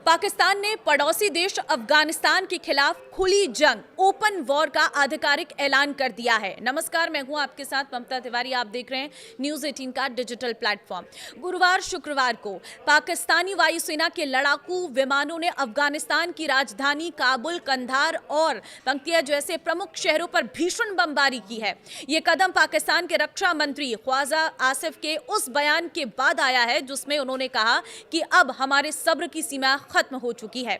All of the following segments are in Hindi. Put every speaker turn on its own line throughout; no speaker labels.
पाकिस्तान ने पड़ोसी देश अफगानिस्तान के खिलाफ खुली जंग ओपन वॉर का आधिकारिक ऐलान कर दिया है। नमस्कार, मैं हूं आपके साथ ममता तिवारी। आप देख रहे हैं न्यूज़ 18 का डिजिटल प्लेटफॉर्म। गुरुवार शुक्रवार को पाकिस्तानी वायुसेना के लड़ाकू विमानों ने अफगानिस्तान की राजधानी काबुल, कंधार और पंक्तिया जैसे प्रमुख शहरों पर भीषण बमबारी की है। ये कदम पाकिस्तान के रक्षा मंत्री ख्वाजा आसिफ के उस बयान के बाद आया है जिसमें उन्होंने कहा कि अब हमारे सब्र की सीमा खत्म हो चुकी है।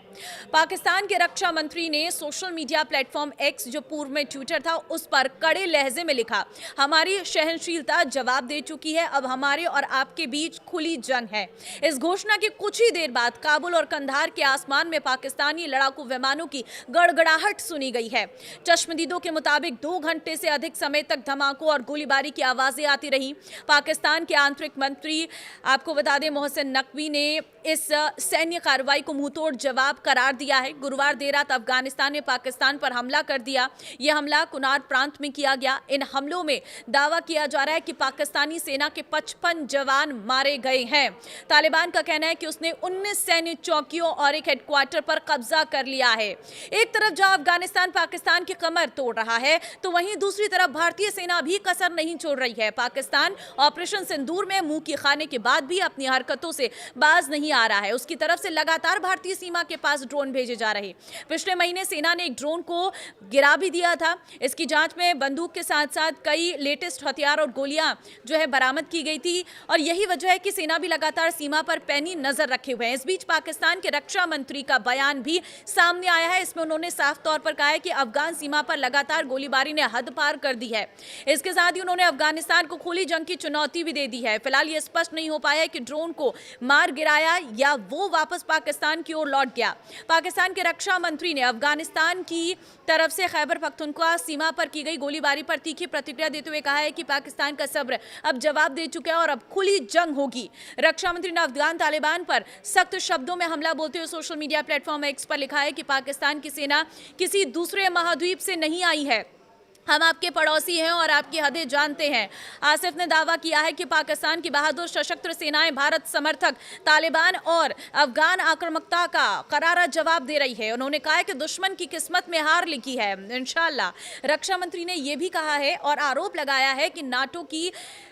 पाकिस्तान के रक्षा मंत्री ने सोशल मीडिया प्लेटफॉर्म एक्स, जो पूर्व में ट्विटर था, उस पर कड़े लहजे में लिखा, हमारी सहनशीलता जवाब दे चुकी है, अब हमारे और आपके बीच खुली जंग है। इस घोषणा के कुछ ही देर बाद काबुल और कंधार के आसमान में पाकिस्तानी लड़ाकू विमानों की गड़गड़ाहट सुनी गई है। चश्मदीदों के मुताबिक 2 घंटे से अधिक समय तक धमाकों और गोलीबारी की आवाजें आती रही। पाकिस्तान के आंतरिक मंत्री, आपको बता दें, मोहसिन नकवी ने इस सैन्य कार्रवाई को मुंहतोड़ जवाब करार दिया है। गुरुवार देर रात अफगानिस्तान ने पाकिस्तान पर हमला कर दिया। यह हमला कुनार प्रांत में किया गया। इन हमलों में दावा किया जा रहा है कि पाकिस्तानी सेना के 55 जवान मारे गए हैं। तालिबान का कहना है कि उसने 19 सैन्य चौकियों और एक हेडक्वार्टर पर कब्जा कर लिया है। एक तरफ जहां अफगानिस्तान पाकिस्तान की कमर तोड़ रहा है, तो वहीं दूसरी तरफ भारतीय सेना भी कसर नहीं छोड़ रही है। पाकिस्तान ऑपरेशन सिंदूर में मुंह की खाने के बाद भी अपनी हरकतों से बाज नहीं आ रहा है। उसकी तरफ से लगातार भारतीय सीमा के पास ड्रोन भेजे जा रहे। पिछले महीने सेना ने एक ड्रोन को गिरा भी दिया था। इसकी जांच में बंदूक के साथ साथ कई लेटेस्ट हथियार और गोलियां जो है बरामद की गई थी, और यही वजह है कि सेना भी लगातार सीमा पर पैनी नजर रखे हुए हैं। इस बीच पाकिस्तान के रक्षा मंत्री का बयान भी सामने आया है। इसमें उन्होंने साफ तौर पर कहा है कि अफगान सीमा पर लगातार गोलीबारी ने हद पार कर दी है। इसके साथ ही उन्होंने अफगानिस्तान को खुली जंग की चुनौती भी दे दी है। फिलहाल यह स्पष्ट नहीं हो पाया है कि ड्रोन को मार गिराया या वो वापस पाकिस्तान की ओर लौट गया। पाकिस्तान के रक्षा मंत्री ने अफगानिस्तान की तरफ से खैबर पख्तूनख्वा सीमा पर की गई गोलीबारी पर तीखी प्रतिक्रिया देते हुए कहा है कि पाकिस्तान का सब्र अब जवाब दे चुका है और अब खुली जंग होगी। रक्षा मंत्री ने अफगान तालिबान पर सख्त शब्दों में हमला बोलते हुए सोशल मीडिया प्लेटफॉर्म एक्स पर लिखा है कि पाकिस्तान की सेना किसी दूसरे महाद्वीप से नहीं आई है, हम आपके पड़ोसी हैं और आपकी हदें जानते हैं। आसिफ ने दावा किया है कि पाकिस्तान की बहादुर सशस्त्र सेनाएं भारत समर्थक तालिबान और अफगान आक्रामकता का करारा जवाब दे रही है। उन्होंने कहा है कि दुश्मन की किस्मत में हार लिखी है इंशाअल्लाह। रक्षा मंत्री ने यह भी कहा है और आरोप लगाया है कि नाटो की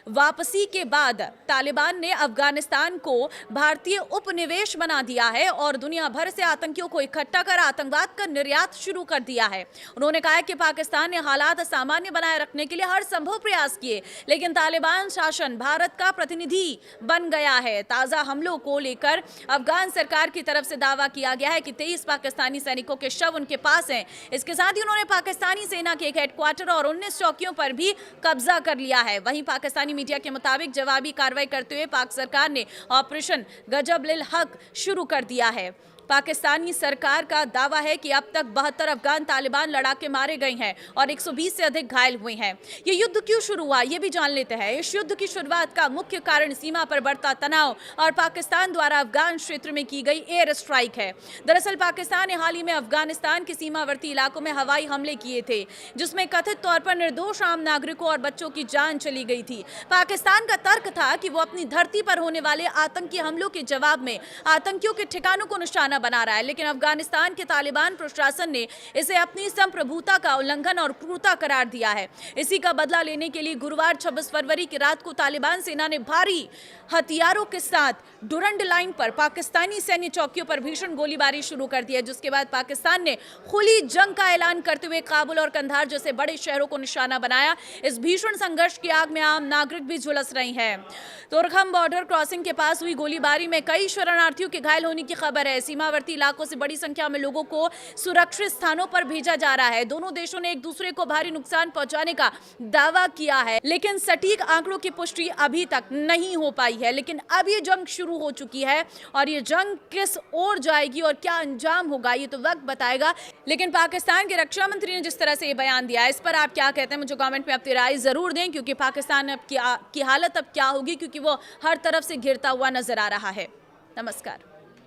वापसी के बाद तालिबान ने अफगानिस्तान को भारतीय उपनिवेश बना दिया है और दुनिया भर से आतंकियों को इकट्ठा कर आतंकवाद का निर्यात शुरू कर दिया है। उन्होंने कहा है कि पाकिस्तान ने हालात सामान्य बनाए रखने के लिए हर संभव प्रयास किए, लेकिन तालिबान शासन भारत का प्रतिनिधि बन गया है। ताजा हमलों को लेकर अफगान सरकार की तरफ से दावा किया गया है कि 23 पाकिस्तानी सैनिकों के शव उनके पास हैं। इसके साथ ही उन्होंने पाकिस्तानी सेना के एक हेडक्वार्टर और 19 चौकियों पर भी कब्जा कर लिया है। वहीं पाकिस्तानी मीडिया के मुताबिक जवाबी कार्रवाई करते हुए पाक सरकार ने ऑपरेशन गजब-उल हक शुरू कर दिया है। पाकिस्तानी सरकार का दावा है कि अब तक 72 अफगान तालिबान लड़ाके मारे गए हैं और 120 से अधिक घायल हुए हैं। ये युद्ध क्यों शुरू हुआ, ये भी जान लेते हैं। इस युद्ध की शुरुआत का मुख्य कारण सीमा पर बढ़ता तनाव और पाकिस्तान द्वारा अफगान क्षेत्र में की गई एयर स्ट्राइक है। दरअसल पाकिस्तान ने हाल ही में अफगानिस्तान के सीमावर्ती इलाकों में हवाई हमले किए थे, जिसमें कथित तौर पर निर्दोष आम नागरिकों और बच्चों की जान चली गई थी। पाकिस्तान का तर्क था कि वो अपनी धरती पर होने वाले आतंकी हमलों के जवाब में आतंकियों के ठिकानों को निशाना बना रहा है, लेकिन अफगानिस्तान के तालिबान प्रशासन ने इसे अपनी संप्रभुता का उल्लंघन और क्रूरता करार दिया है। इसी का बदला लेने के लिए गुरुवार 26 फरवरी की रात को तालिबान सेना ने भारी हथियारों के साथ डुरंड लाइन पर पाकिस्तानी सैन्य चौकियों पर भीषण गोलीबारी शुरू कर दी है, जिसके बाद पाकिस्तान ने खुली जंग का ऐलान करते हुए काबुल और कंधार जैसे बड़े शहरों को निशाना बनाया। इस भीषण संघर्ष की आग में आम नागरिक भी झुलस रहे हैं। तोरखम बॉर्डर क्रॉसिंग के पास हुई गोलीबारी में कई शरणार्थियों के घायल होने की खबर है। सीमावर्ती इलाकों से बड़ी संख्या में लोगों को सुरक्षित स्थानों पर भेजा जा रहा है। दोनों देशों ने एक दूसरे को भारी नुकसान पहुंचाने का दावा किया है, लेकिन सटीक आंकड़ों की पुष्टि अभी तक नहीं हो पाई है। लेकिन अब ये जंग शुरू हो चुकी है और ये जंग किस ओर जाएगी और क्या अंजाम होगा, ये तो वक्त बताएगा। लेकिन पाकिस्तान के रक्षा मंत्री ने जिस तरह से ये बयान दिया है, इस पर आप क्या कहते हैं, मुझे कमेंट में अपनी राय जरूर दें, क्योंकि पाकिस्तान अब की हालत अब क्या होगी, क्योंकि वो हर तरफ से घिरता हुआ नजर आ रहा है। नमस्कार।